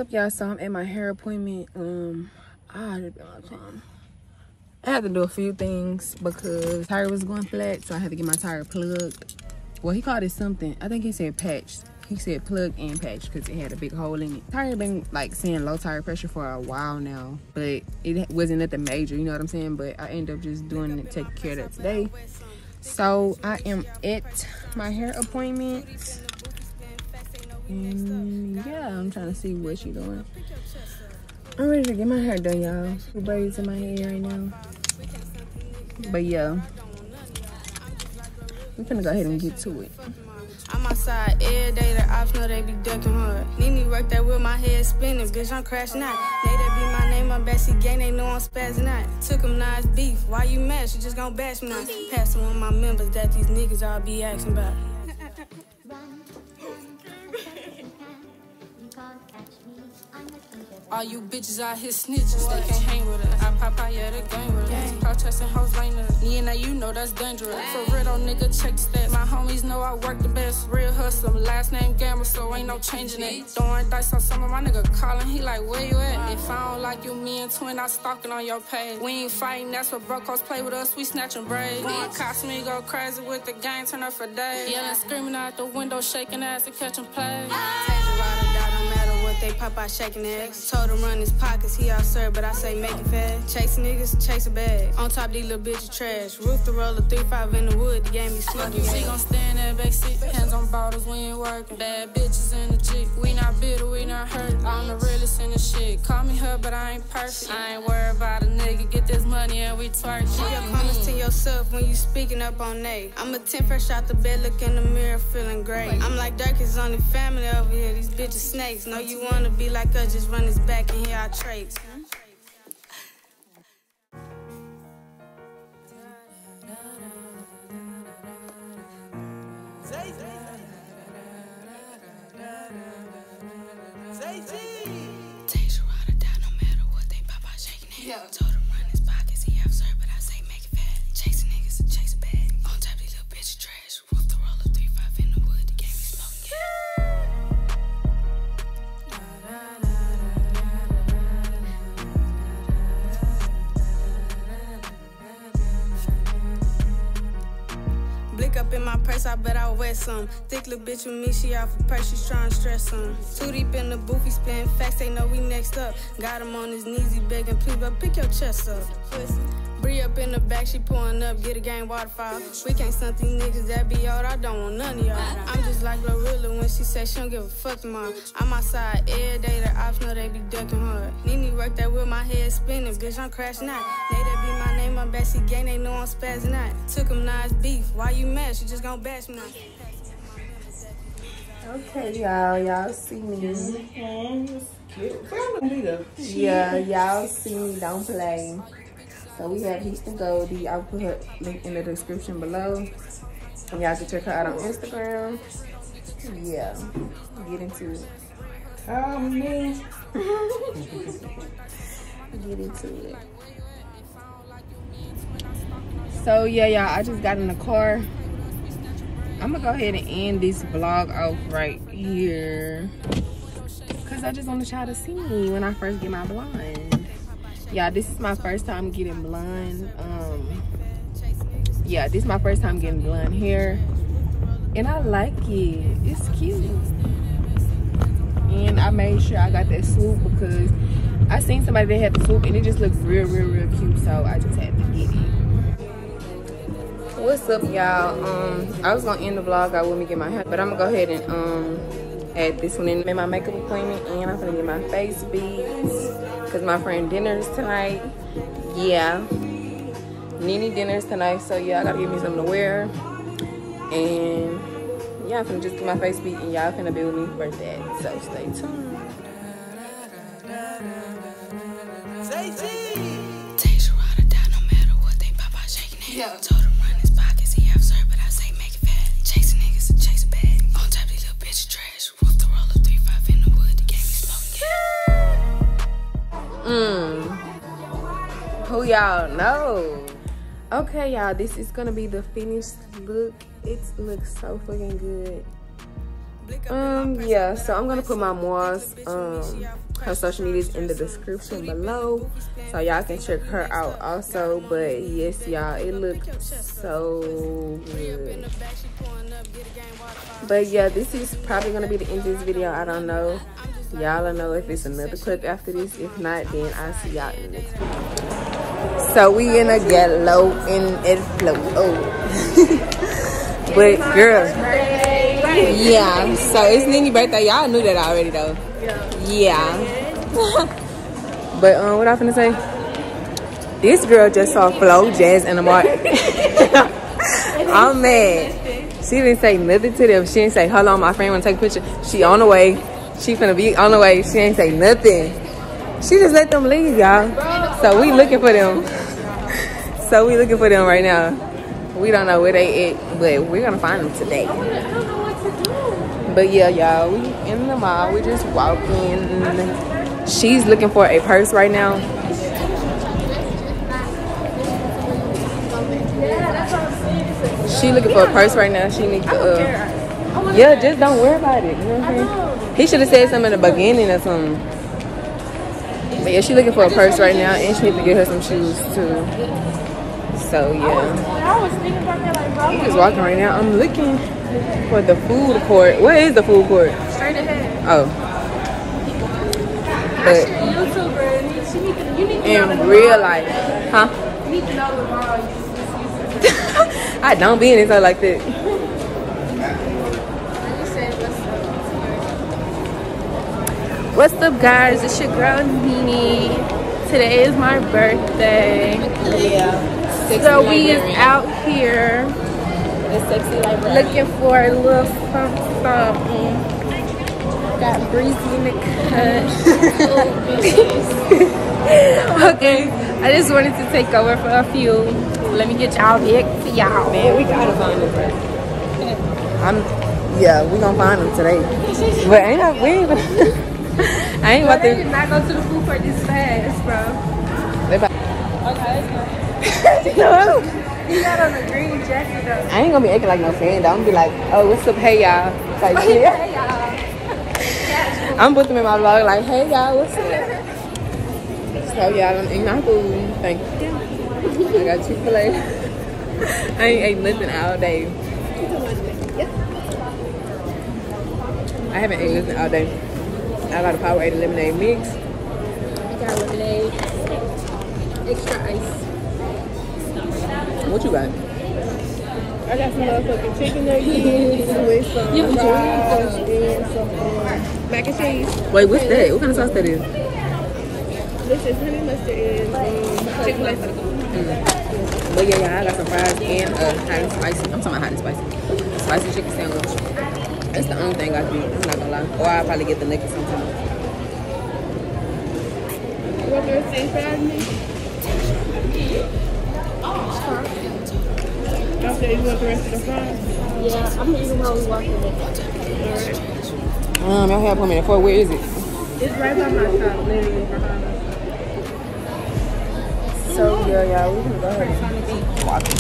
up, y'all? So I'm at my hair appointment. I had to do a few things because tire was going flat, so I had to get my tire plugged. Well, he called it something. I think he said patch. He said plug and patch because it had a big hole in it. Tire been like saying low tire pressure for a while now, but it wasn't nothing major, you know what I'm saying? But I ended up just doing it, taking care of that today. So I am at my hair appointment. And yeah, I'm trying to see what she's doing. I'm ready to get my hair done, y'all. The braids in my hair right now. But yeah, we're gonna go ahead and get to it. I'm outside every day, the ops know they be ducking hard. Nene work that with my head spinning, bitch, I'm crashing out. They that be my name, my bestie gang, they know I'm spazzing out. Took them nice beef, why you mad? She just gon' bash me now. Pass on my members that these niggas all be asking about. All you bitches out here snitches, they can't hang with us. I pop out, yeah, they gang with us. Protesting hoes lane us. Nene, you know that's dangerous. For real, though, nigga, check the stats. My homies know I work the best. Real hustle, last name Gamble, so ain't no changing it. Throwing dice on some of my nigga calling, he like, where you at? If I don't like you, me and Twin, I stalking on your page. We ain't fighting, that's what brocos play with us, we snatching braids. Me and Cost me go crazy with the gang, turn up for days. Yelling, screaming out the window, shaking ass and catching plays. They pop out shaking ass. Told him run his pockets, he out served, but I say make it fast. Chasing niggas, chase a bag. On top these little bitches trash. Roof the roller, 3-5 in the wood, the game be smoking. She gon' stand in that back seat, hands on bottles, we ain't working. Bad bitches in the Jeep, we not bitter, we not hurt. I'm the realest in the shit. Call me her, but I ain't perfect. I ain't worried about a nigga, get this money and we twerk. Keep your comments to yourself when you speaking up on Nate. I'm a 10 fresh out the bed, look in the mirror, feeling great. I'm like Dirk is on the family over here, these bitches snakes. Know you wanna be like us, just run his back and hear our traits. Told him run his pockets, he have served, but I say make it fat. Chasing niggas and chase a bag. On top these little bitches trash. Roof the roller, 3-5 in the wood, the game be smoking. Blick up in my purse, I bet I'll wet some. Thick little bitch with me, she off a purse, she's trying to stress some. Too deep in the booth, he spitting facts, they know we next up. Got him on his knees, he begging, please, but pick your chest up. Bree up in the back, she pouring up, get a gang waterfall. We can't stunt these niggas that be out, I don't want none of y'all. I'm just like Glorilla when she say she don't give a fuck tomorrow. I'm outside every day, the ops know they be ducking hard. Nene work that with my head spinning, bitch, I'm crashing out. They that be my name, my bestie gang, they know I'm spazzing out. Took them nice beef, why you mad? She just gon' bash me now. Okay, y'all see me. Yeah, y'all see me, don't play. So we have Houston Goldie. I'll put her link in the description below. Y'all can check her out on Instagram. Yeah, get into it. Man. Get into it. So yeah, y'all, I just got in the car. I'm gonna go ahead and end this vlog off right here, cause I just want y'all to see me when I first get my blonde. Yeah, this is my first time getting blonde. Yeah, this is my first time getting blonde hair, and I like it. It's cute. And I made sure I got that swoop because I seen somebody that had the swoop and it just looked real cute. So I just had to get it. What's up, y'all? I was gonna end the vlog out with me get my hair, but I'm gonna go ahead and add this one in. Made my makeup appointment, and I'm gonna get my face beads because my friend dinner's tonight. Yeah, Nene dinner's tonight, so yeah, I gotta give me something to wear. And yeah, I'm finna just get my face beat, and y'all finna be with me for that. So stay tuned. Yeah. Told him run his pockets, he have served, but I say make it fat. Chasing niggas and chase a bag. On top these little bitches trash. Roof the roller, 3-5 in the wood, the game be smoking. Who y'all know? Okay, y'all, this is gonna be the finished look. It looks so fucking good. Yeah, so I'm gonna put my moss Her social media is in the description below, so y'all can check her out also. But yes, y'all, it looks so good. But yeah, this is probably gonna be the end of this video. I don't know. Y'all don't know if it's another clip after this. If not, then I'll see y'all in the next video. So we gonna get low and it flow. Oh. But girl, yeah. So it's Nene's birthday. Y'all knew that already though. Yeah. But what I finna say? This girl just saw Flo, Jazz, and Amar. I'm mad. She didn't say nothing to them. She didn't say, hold on, my friend wanna take a picture. She on the way. She finna be on the way. She ain't say nothing. She just let them leave, y'all. So we looking for them. So we looking for them right now. We don't know where they at, but we're gonna find them today. But yeah, y'all, we in the mall. We just walking. She's looking for a purse right now. She looking for a purse right now. She needs to, yeah, just don't worry about it. You know what I'm saying? He should have said something in the beginning or something. But yeah, she looking for a purse right now, and she needs to get her some shoes too. So yeah, I'm just walking right now. I'm looking for the food court. Where is the food court? Straight ahead. Oh. But in real life, huh? You need to know the mall. I don't be in it so like that. What's up, guys? It's your girl Nene. Today is my birthday. Yeah. So we is out here looking for a little something. Got Breezy in the cut. Okay, I just wanted to take over for a few. Let me get y'all big for y'all. Man, we gotta find them. Yeah, we gonna find them today. But ain't I? We ain't. I ain't about to. They did not go to the food court this fast, bro. Okay, let's go. He got on a green jacket though. I ain't gonna be acting like no fan though. I'm gonna be like, oh, what's up, hey y'all. Like, yeah. Hey y'all. I'm putting them in my vlog like, hey y'all, what's up? So y'all done eat my food. Thank you. I got Chick-fil-A. I ain't ate nothing all day. I haven't ate nothing all day. I got a Powerade lemonade mix. I got lemonade, extra ice. What you got? I got some motherfucking chicken nuggets with some fries and some mac and cheese. Wait, what's that? What kind of sauce that is? This is honey mustard and Chick-fil-A. But yeah, I got some fries and hot and spicy. I'm talking about hot and spicy. Spicy chicken sandwich. That's the only thing I do. I'm not gonna lie. Or I'll probably get the nuggets sometimes. You want the rest of the fries, me? Okay, you want the rest of the fries? Yeah, I'm gonna eat them while we walking it. Alright. Y'all have one minute. Where is it? It's right by my shop, literally behind us. So yeah, y'all, we're gonna go ahead and keep walking.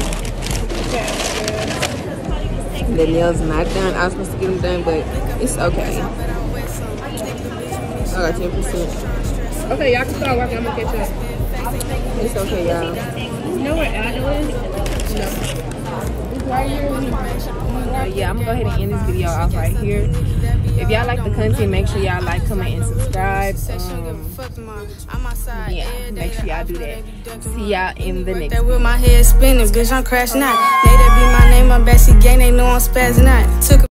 The nails not done. I was supposed to get them done, but it's okay. I got 10%. Okay, y'all can start walking. I'm gonna catch up. It's okay, y'all. You know where Adam is? No. It's right here. Yeah, I'm gonna go ahead and end this video off right here. If y'all like the content, make sure y'all like, comment, and subscribe. Yeah, make sure y'all do that. See y'all in the next video. With my head spinning, bitch, I'm crashing out. They that be my name, I'm Bessie Gang, they know I'm spazzing out. Took